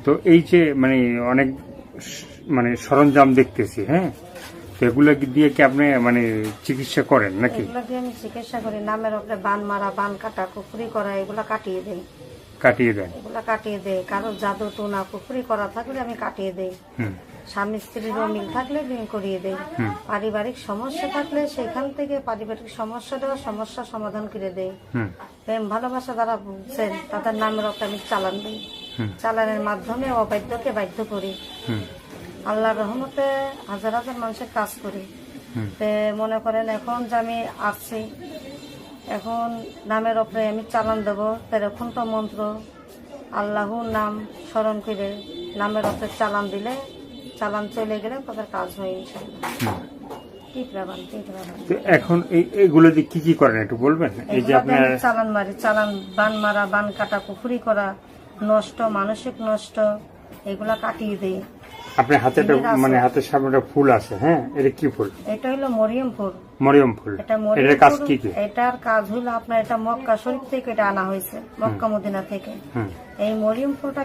তো এই যে মানে অনেক মানে সরঞ্জাম দেখতেছি, হ্যাঁ, তো এগুলো দিয়ে কি আপনি মানে চিকিৎসা করেন নাকি? এগুলা দিয়ে আমি চিকিৎসা করি। নামের উপরে বান মারা, বান কাটা, কুকুরি করা, এগুলা কাটিয়ে দেই। কাটিয়ে দেন? এগুলা কাটিয়ে দেই। কারো জাদু টোনা কুকুরি করা থাকলে আমি কাটিয়ে দেই। স্বামী স্ত্রীর মিল থাকলে বিয়ে করিয়ে দেই। পারিবারিক সমস্যা থাকলে সেখান থেকে পারিবারিক সমস্যা সমাধান করে দেই। প্রেম ভালোবাসা যারা বুঝছেন তাদের নামের উপরে আমি চালান দিই। চালানের মাধ্যমে অবাধ্যকে বাধ্য করি। আল্লাহর রহমতে হাজার হাজার মানুষের কাজ করি। মনে করেন এখন যে আমি আসছি, এখন নামের উপরে আমি চালান দেবো, তেরোক্ষণ মন্ত্র আল্লাহর নাম স্মরণ করে নামের উপরে চালান দিলে, চালান চলে গেলে তাদের কাজ হয় ইনশাআল্লাহ। এখন এইগুলো দিয়ে কি কি করেন একটু বলবেন? এই যে আপনার চালান মারি, চালান বান মারা, বান কাটা, পুকুরি করা, নষ্ট মানসিক নষ্ট, এগুলা কাটিয়ে দেই। আপনার হাতে মানে হাতের সামনে ফুল আছে, হ্যাঁ, এটা কি ফুল? এটা হলো মরিয়ম ফুল। মরিয়ম ফুল, এটার কাজ কি কি? এটার কাজ হলো আপনার, এটা মক্কা শরীফ থেকে এটা আনা হয়েছে, মক্কা মদিনা থেকে। এই মরিয়ম ফুলটা